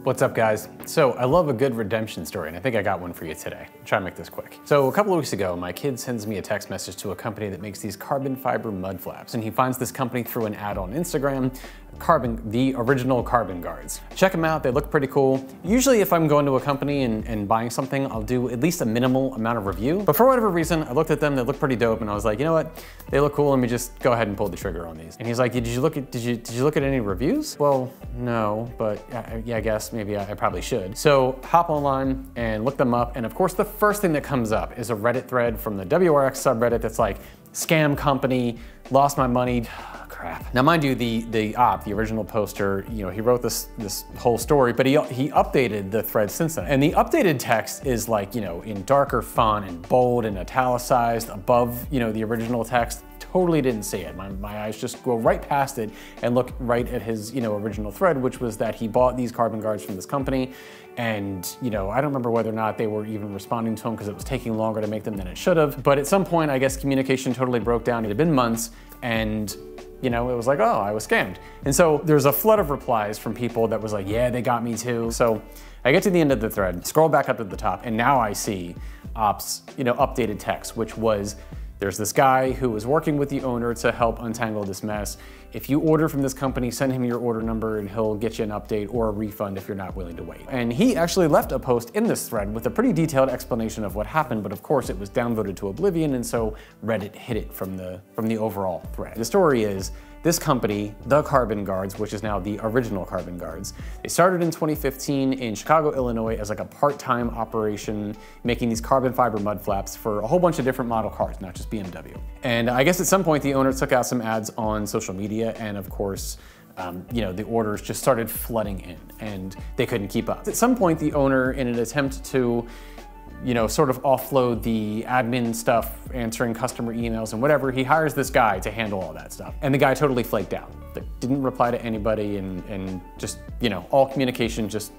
What's up, guys? So I love a good redemption story, and I think I got one for you today. I'll try to make this quick. So a couple of weeks ago, my kid sends me a text message to a company that makes these carbon fiber mud flaps, and he finds this company through an ad on Instagram, the original Carbon Guards. Check them out, they look pretty cool. Usually if I'm going to a company and buying something, I'll do at least a minimal amount of review. But for whatever reason, I looked at them, they look pretty dope, and I was like, you know what? They look cool, let me just go ahead and pull the trigger on these. And he's like, did you look at any reviews? Well, no, but yeah, I guess maybe I probably should. So hop online and look them up, and of course the first thing that comes up is a Reddit thread from the WRX subreddit that's like, scam company, lost my money. Crap. Now, mind you, the original poster, you know, he wrote this whole story, but he updated the thread since then. And the updated text is like, you know, in darker font and bold and italicized above, you know, the original text. Totally didn't see it. My eyes just go right past it and look right at his, you know, original thread, which was that he bought these Carbon Guards from this company. And, you know, I don't remember whether or not they were even responding to him because it was taking longer to make them than it should have. But at some point, I guess communication totally broke down. It had been months, and you know, it was like, oh, I was scammed. And so there's a flood of replies from people that was like, yeah, they got me too. So I get to the end of the thread, scroll back up to the top, and now I see Op's, you know, updated text, which was, there's this guy who was working with the owner to help untangle this mess. If you order from this company, send him your order number and he'll get you an update or a refund if you're not willing to wait. And he actually left a post in this thread with a pretty detailed explanation of what happened, but of course it was downvoted to oblivion, and so Reddit hid it from the overall thread. The story is, this company, the Carbon Guards, which is now the original Carbon Guards, they started in 2015 in Chicago, Illinois as like a part-time operation, making these carbon fiber mud flaps for a whole bunch of different model cars, not just BMW. And I guess at some point the owner took out some ads on social media, and of course, you know, the orders just started flooding in and they couldn't keep up. At some point, the owner, in an attempt to, you know, sort of offload the admin stuff, answering customer emails and whatever, he hires this guy to handle all that stuff. And the guy totally flaked out. Like, didn't reply to anybody, and just, you know, all communication just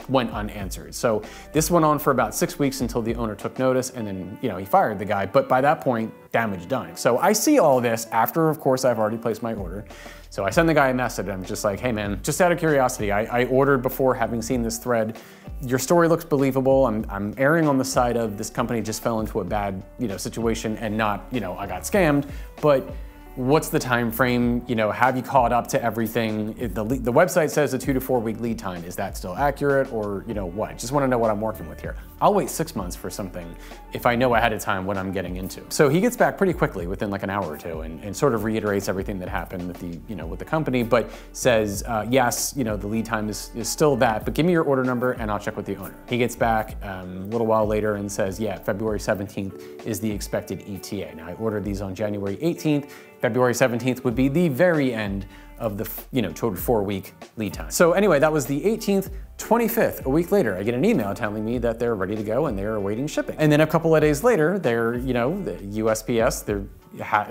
went unanswered. So this went on for about 6 weeks until the owner took notice, and then, you know, he fired the guy. But by that point, damage done. So I see all this after, of course, I've already placed my order. So I send the guy a message. I'm just like, hey man, just out of curiosity, I ordered before having seen this thread. Your story looks believable. I'm erring on the side of this company just fell into a bad, you know, situation and not, you know, I got scammed, but what's the time frame? You know, have you caught up to everything? The website says a 2 to 4 week lead time. Is that still accurate, or, you know, what? Just want to know what I'm working with here. I'll wait 6 months for something if I know ahead of time what I'm getting into. So he gets back pretty quickly within like an hour or two, and sort of reiterates everything that happened with the, you know, with the company, but says, yes, you know, the lead time is still that, but give me your order number and I'll check with the owner. He gets back a little while later and says, yeah, February 17th is the expected ETA. Now I ordered these on January 18th. February 17th would be the very end of the, you know, total 4-week lead time. So anyway, that was the 18th, 25th, a week later, I get an email telling me that they're ready to go and they're awaiting shipping. And then a couple of days later, they're, you know, the USPS,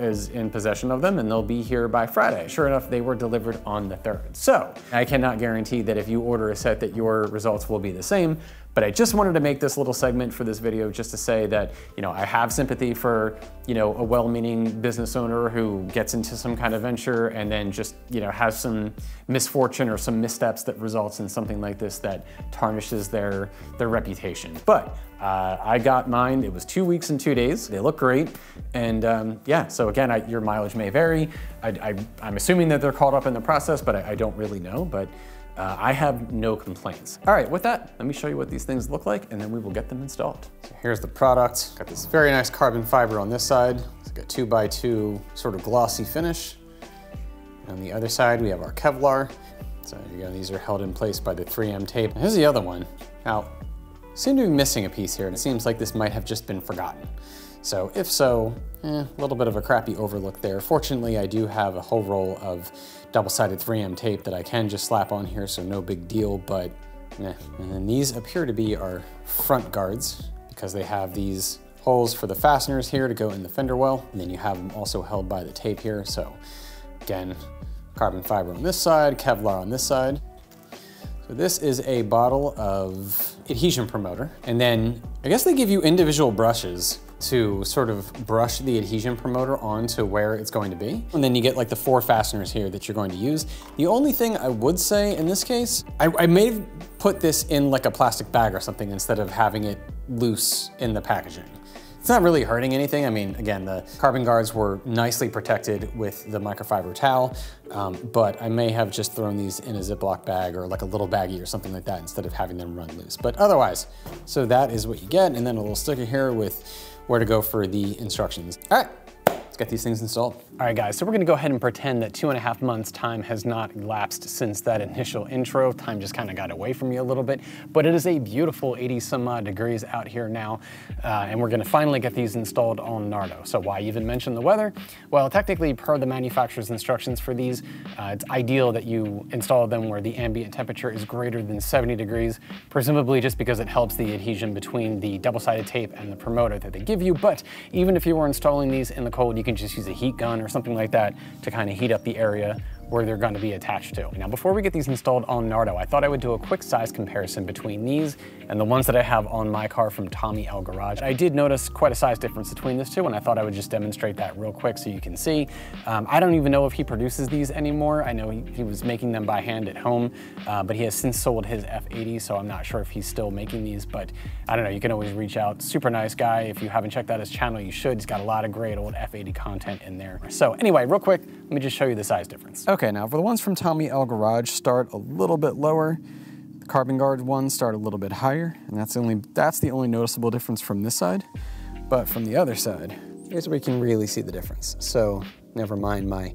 is in possession of them and they'll be here by Friday. Sure enough, they were delivered on the 3rd. So I cannot guarantee that if you order a set that your results will be the same, but I just wanted to make this little segment for this video just to say that, you know, I have sympathy for, you know, a well-meaning business owner who gets into some kind of venture and then just, you know, has some misfortune or some missteps that results in something like this that tarnishes their reputation. But I got mine. It was 2 weeks and 2 days. They look great. And yeah, so again, your mileage may vary. I'm assuming that they're caught up in the process, but I don't really know. But I have no complaints. All right, with that, let me show you what these things look like, and then we will get them installed. So here's the product. Got this very nice carbon fiber on this side. It's like a 2x2 sort of glossy finish. On the other side, we have our Kevlar. So again, these are held in place by the 3M tape. And here's the other one. Now, I seem to be missing a piece here, and it seems like this might have just been forgotten. So if so, a little bit of a crappy overlook there. Fortunately, I do have a whole roll of double-sided 3M tape that I can just slap on here, so no big deal, but And then these appear to be our front guards because they have these holes for the fasteners here to go in the fender well. And then you have them also held by the tape here. So again, carbon fiber on this side, Kevlar on this side. So this is a bottle of adhesion promoter. And then I guess they give you individual brushes to sort of brush the adhesion promoter onto where it's going to be. And then you get like the 4 fasteners here that you're going to use. The only thing I would say in this case, I may have put this in like a plastic bag or something instead of having it loose in the packaging. It's not really hurting anything. I mean, again, the carbon guards were nicely protected with the microfiber towel, but I may have just thrown these in a Ziploc bag or like a little baggie or something like that instead of having them run loose. But otherwise, so that is what you get. And then a little sticker here with where to go for the instructions. All right. Let's get these things installed. All right, guys, so we're gonna go ahead and pretend that 2.5 months time has not elapsed since that initial intro. Time just kind of got away from me a little bit, but it is a beautiful 80 some odd degrees out here now, and we're gonna finally get these installed on Nardo. So why even mention the weather? Well, technically, per the manufacturer's instructions for these, it's ideal that you install them where the ambient temperature is greater than 70 degrees, presumably just because it helps the adhesion between the double-sided tape and the promoter that they give you. But even if you were installing these in the cold, you can just use a heat gun or something like that to kind of heat up the area where they're going to be attached to. Now, before we get these installed on Nardo, I thought I would do a quick size comparison between these and the ones that I have on my car from Tommy L Garage. I did notice quite a size difference between those two, and I thought I would just demonstrate that real quick so you can see. I don't even know if he produces these anymore. I know he was making them by hand at home, but he has since sold his F80, so I'm not sure if he's still making these, but I don't know, you can always reach out. Super nice guy. If you haven't checked out his channel, you should. He's got a lot of great old F80 content in there. So anyway, real quick, let me just show you the size difference. Okay, now for the ones from Tommy L Garage, start a little bit lower. The carbon guard ones start a little bit higher, and that's the only noticeable difference from this side. But from the other side, here's where you can really see the difference. So never mind my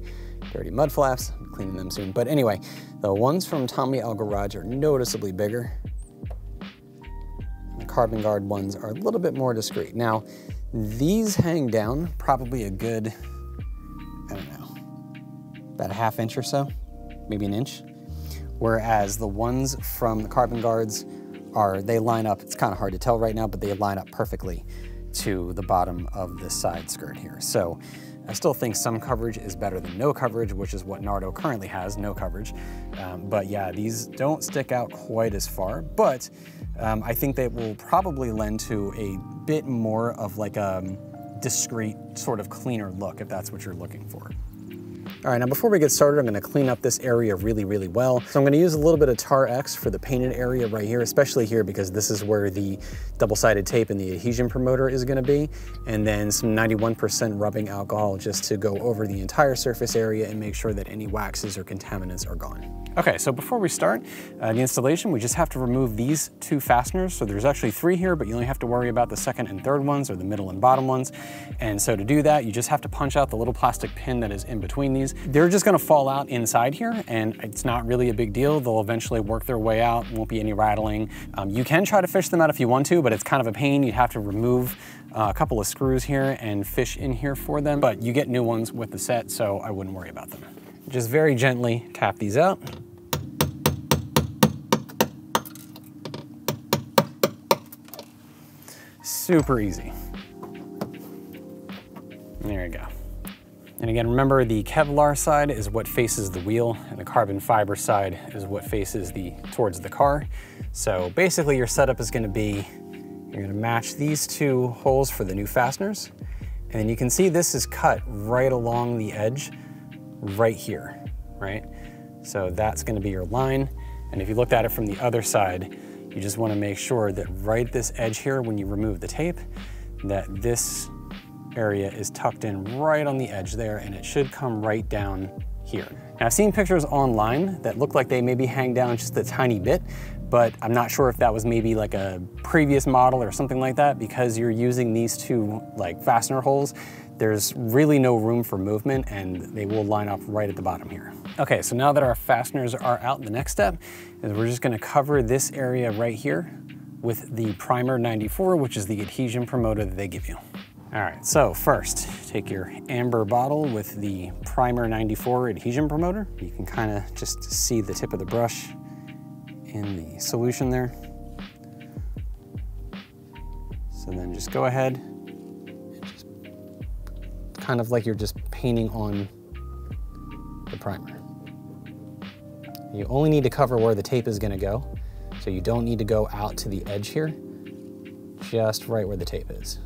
dirty mud flaps, I'm cleaning them soon. But anyway, the ones from Tommy L Garage are noticeably bigger. The carbon guard ones are a little bit more discreet. Now, these hang down probably a good, I don't know, about a ½ inch or so, maybe an inch. Whereas the ones from the carbon guards they line up, it's kind of hard to tell right now, but they line up perfectly to the bottom of this side skirt here. So I still think some coverage is better than no coverage, which is what Nardo currently has, no coverage. But yeah, these don't stick out quite as far, but I think they will probably lend to a bit more of like a discreet, sort of cleaner look if that's what you're looking for. All right, now before we get started, I'm gonna clean up this area really, really well. So I'm gonna use a little bit of Tar X for the painted area right here, especially here because this is where the double-sided tape and the adhesion promoter is gonna be. And then some 91% rubbing alcohol just to go over the entire surface area and make sure that any waxes or contaminants are gone. Okay, so before we start the installation, we just have to remove these 2 fasteners. So there's actually 3 here, but you only have to worry about the second and third ones, or the middle and bottom ones. And so to do that, you just have to punch out the little plastic pin that is in between these. They're just gonna fall out inside here, and it's not really a big deal. They'll eventually work their way out, won't be any rattling. You can try to fish them out if you want to, but it's kind of a pain. You'd have to remove a couple of screws here and fish in here for them, but you get new ones with the set, so I wouldn't worry about them. Just very gently tap these out. Super easy. There you go. And again, remember the Kevlar side is what faces the wheel, and the carbon fiber side is what faces towards the car. So basically your setup is gonna be, you're gonna match these 2 holes for the new fasteners, and then you can see this is cut right along the edge, right here, right? So that's gonna be your line. And if you looked at it from the other side, you just wanna make sure that right this edge here, when you remove the tape, that this area is tucked in right on the edge there, and it should come right down here. Now, I've seen pictures online that look like they maybe hang down just a tiny bit, but I'm not sure if that was maybe like a previous model or something like that. Because you're using these 2 like fastener holes, there's really no room for movement, and they will line up right at the bottom here. Okay, so now that our fasteners are out, the next step is we're just gonna cover this area right here with the Primer 94, which is the adhesion promoter that they give you. All right, so first, take your amber bottle with the Primer 94 adhesion promoter. You can kind of just see the tip of the brush in the solution there. So then just go ahead and just kind of like you're just painting on the primer. You only need to cover where the tape is gonna go, so you don't need to go out to the edge here, just right where the tape is.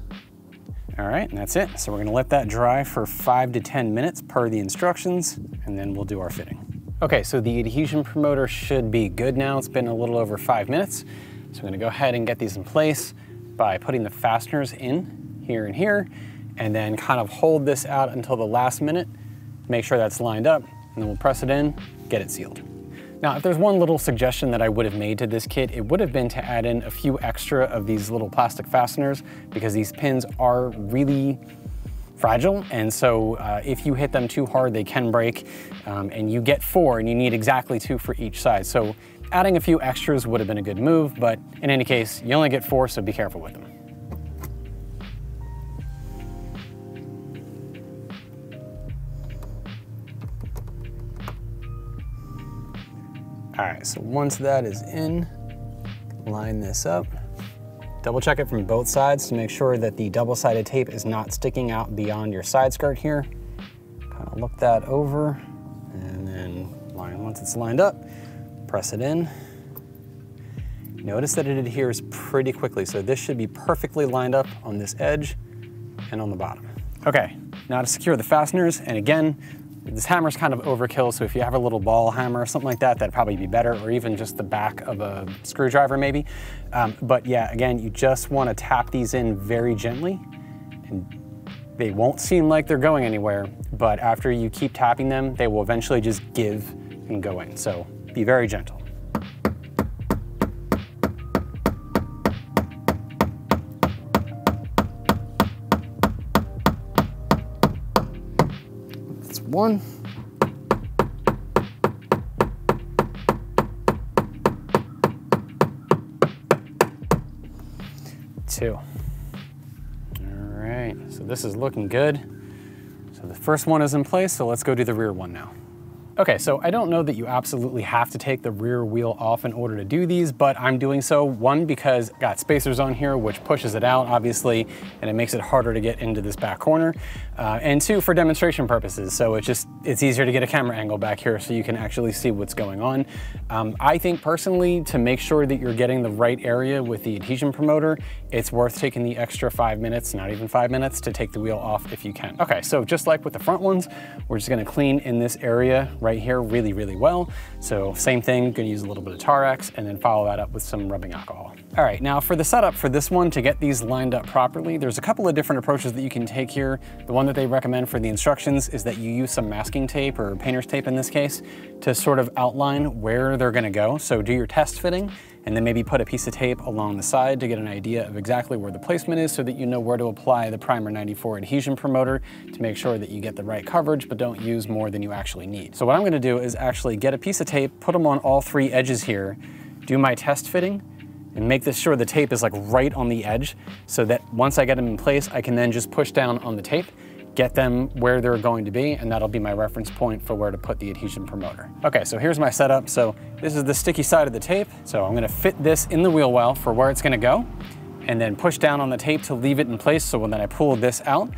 All right, and that's it. So we're gonna let that dry for 5 to 10 minutes per the instructions, and then we'll do our fitting. Okay, so the adhesion promoter should be good now. It's been a little over 5 minutes. So I'm gonna go ahead and get these in place by putting the fasteners in here and here, and then kind of hold this out until the last minute, make sure that's lined up, and then we'll press it in, get it sealed. Now, if there's one little suggestion that I would have made to this kit, it would have been to add in a few extra of these little plastic fasteners, because these pins are really fragile, and so if you hit them too hard, they can break, and you get 4, and you need exactly 2 for each side. So adding a few extras would have been a good move, but in any case, you only get 4, so be careful with them. All right, so once that is in, line this up. Double check it from both sides to make sure that the double-sided tape is not sticking out beyond your side skirt here. Kind of look that over, and then line, once it's lined up, press it in. Notice that it adheres pretty quickly, so this should be perfectly lined up on this edge and on the bottom. Okay, now to secure the fasteners, and again, this hammer's kind of overkill, so if you have a little ball hammer or something like that, that'd probably be better, or even just the back of a screwdriver maybe. But yeah, again, you just want to tap these in very gently, and they won't seem like they're going anywhere, but after you keep tapping them, they will eventually just give and go in, so be very gentle. That's 1. 2. All right, so this is looking good. So the first one is in place, so let's go do the rear one now. Okay, so I don't know that you absolutely have to take the rear wheel off in order to do these, but I'm doing so, one, because I got spacers on here, which pushes it out, obviously, and it makes it harder to get into this back corner, and 2, for demonstration purposes, so it's easier to get a camera angle back here so you can actually see what's going on. I think personally, to make sure that you're getting the right area with the adhesion promoter, it's worth taking the extra 5 minutes, not even 5 minutes, to take the wheel off if you can. Okay, so just like with the front ones, we're just gonna clean in this area right here really, really well. So same thing, gonna use a little bit of Tarex and then follow that up with some rubbing alcohol. All right, now for the setup for this one, to get these lined up properly, there's a couple of different approaches that you can take here. The one that they recommend for the instructions is that you use some masking tape, or painter's tape in this case, to sort of outline where they're gonna go. So do your test fitting, and then maybe put a piece of tape along the side to get an idea of exactly where the placement is, so that you know where to apply the Primer 94 adhesion promoter to make sure that you get the right coverage, but don't use more than you actually need. So what I'm gonna do is actually get a piece of tape, put them on all 3 edges here, do my test fitting, and make this sure the tape is like right on the edge, so that once I get them in place, I can then just push down on the tape, get them where they're going to be, and that'll be my reference point for where to put the adhesion promoter. Okay, so here's my setup. So this is the sticky side of the tape. So I'm gonna fit this in the wheel well for where it's gonna go, and then push down on the tape to leave it in place, so when I pull this out,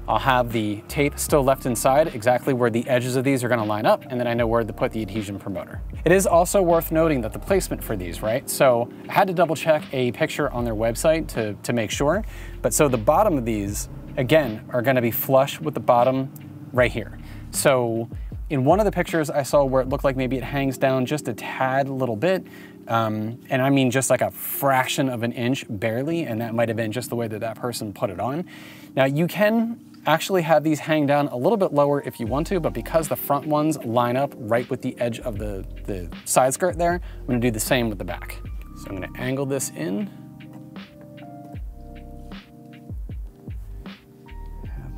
I'll have the tape still left inside, exactly where the edges of these are gonna line up, and then I know where to put the adhesion promoter. It is also worth noting that the placement for these, right? So I had to double check a picture on their website to make sure, but so the bottom of these, again, are gonna be flush with the bottom right here. So in one of the pictures I saw where it looked like maybe it hangs down just a tad little bit, and I mean just like a fraction of an inch, barely, and that might have been just the way that that person put it on. Now you can actually have these hang down a little bit lower if you want to, but because the front ones line up right with the edge of the side skirt there, I'm gonna do the same with the back. So I'm gonna angle this in.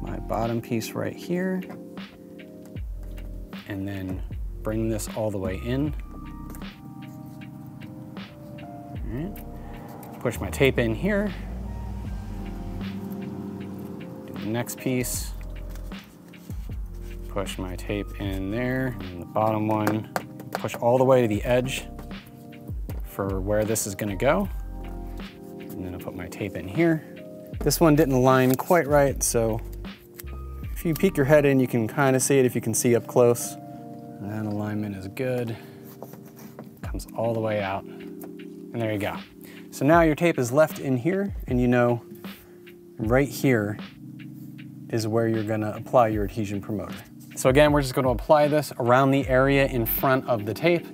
My bottom piece right here, and then bring this all the way in. All right. Push my tape in here. Do the next piece. Push my tape in there, and the bottom one, push all the way to the edge for where this is gonna go. And then I'll put my tape in here. This one didn't align quite right, so if you peek your head in, you can kind of see it if you can see up close. That alignment is good. Comes all the way out. And there you go. So now your tape is left in here, and you know right here is where you're gonna apply your adhesion promoter. So again, we're just gonna apply this around the area in front of the tape.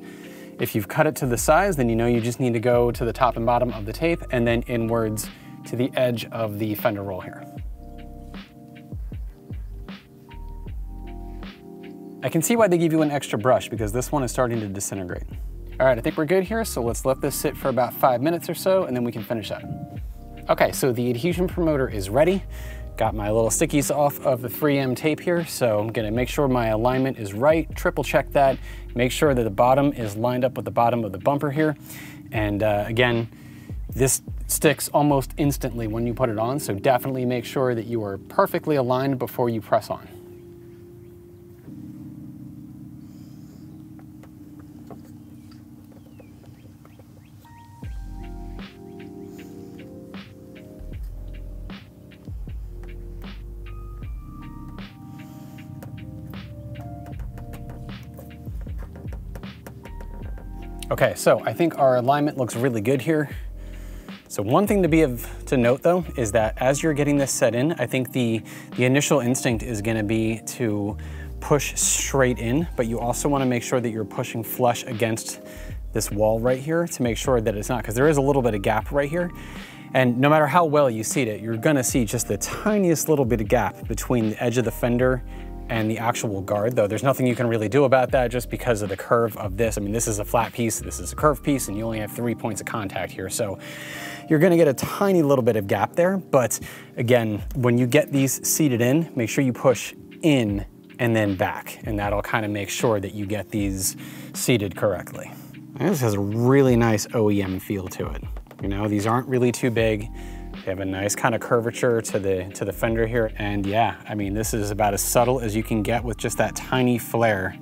If you've cut it to the size, then you know you just need to go to the top and bottom of the tape and then inwards to the edge of the fender roll here. I can see why they give you an extra brush because this one is starting to disintegrate. All right, I think we're good here, so let's let this sit for about 5 minutes or so and then we can finish up. Okay, so the adhesion promoter is ready. Got my little stickies off of the 3M tape here, so I'm gonna make sure my alignment is right, triple check that, make sure that the bottom is lined up with the bottom of the bumper here. And again, this sticks almost instantly when you put it on, so definitely make sure that you are perfectly aligned before you press on. Okay, so I think our alignment looks really good here. So one thing to note though, is that as you're getting this set in, I think the initial instinct is gonna be to push straight in, but you also wanna make sure that you're pushing flush against this wall right here to make sure that it's not, because there is a little bit of gap right here. And no matter how well you seat it, you're gonna see just the tiniest little bit of gap between the edge of the fender and the actual guard, though there's nothing you can really do about that just because of the curve of this. I mean, this is a flat piece, this is a curved piece, and you only have 3 points of contact here. So you're gonna get a tiny little bit of gap there. But again, when you get these seated in, make sure you push in and then back, and that'll kind of make sure that you get these seated correctly. And this has a really nice OEM feel to it. You know, these aren't really too big. They have a nice kind of curvature to the fender here. And yeah, I mean, this is about as subtle as you can get with just that tiny flare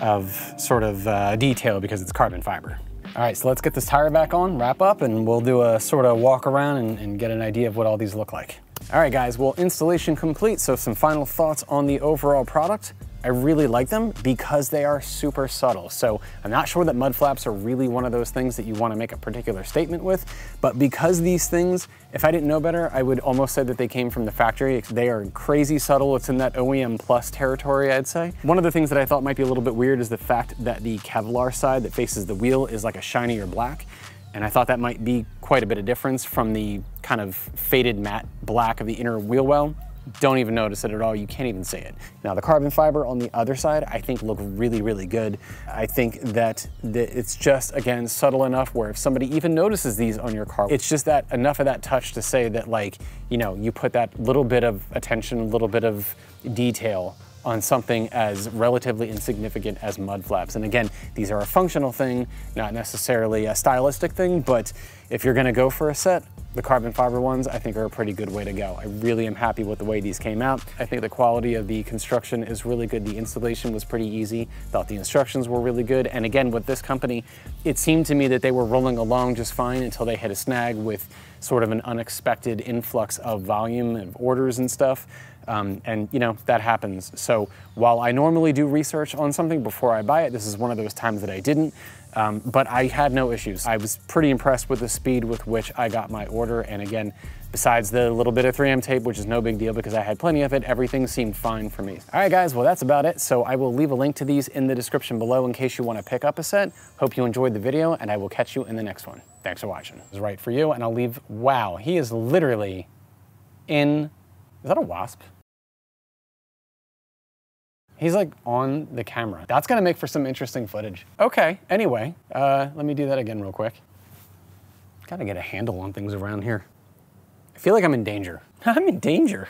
of sort of detail because it's carbon fiber. All right, so let's get this tire back on, wrap up, and we'll do a sort of walk around and get an idea of what all these look like. All right, guys, well, installation complete. So some final thoughts on the overall product. I really like them because they are super subtle. So I'm not sure that mud flaps are really one of those things that you want to make a particular statement with, but because these things, if I didn't know better, I would almost say that they came from the factory. They are crazy subtle. It's in that OEM plus territory, I'd say. One of the things that I thought might be a little bit weird is the fact that the Kevlar side that faces the wheel is like a shinier black. And I thought that might be quite a bit of difference from the kind of faded matte black of the inner wheel well. Don't even notice it at all. You can't even see it. Now the carbon fiber on the other side, I think look really, really good. I think that it's just, again, subtle enough where if somebody even notices these on your car, it's just that enough of that touch to say that, like, you know, you put that little bit of attention, a little bit of detail on something as relatively insignificant as mud flaps. And again, these are a functional thing, not necessarily a stylistic thing, but if you're gonna go for a set, the carbon fiber ones I think are a pretty good way to go. I really am happy with the way these came out. I think the quality of the construction is really good. The installation was pretty easy. Thought the instructions were really good. And again, with this company, it seemed to me that they were rolling along just fine until they hit a snag with sort of an unexpected influx of volume of orders and stuff. And you know, that happens. So while I normally do research on something before I buy it, this is one of those times that I didn't. But I had no issues. I was pretty impressed with the speed with which I got my order. And again, besides the little bit of 3M tape, which is no big deal because I had plenty of it, everything seemed fine for me. All right, guys, well, that's about it. So I will leave a link to these in the description below in case you want to pick up a set. Hope you enjoyed the video, and I will catch you in the next one. Thanks for watching. It's right for you, and I'll leave, wow, he is literally in, is that a wasp? He's like on the camera. That's gonna make for some interesting footage. Okay, anyway, let me do that again real quick. Gotta get a handle on things around here. I feel like I'm in danger. I'm in danger.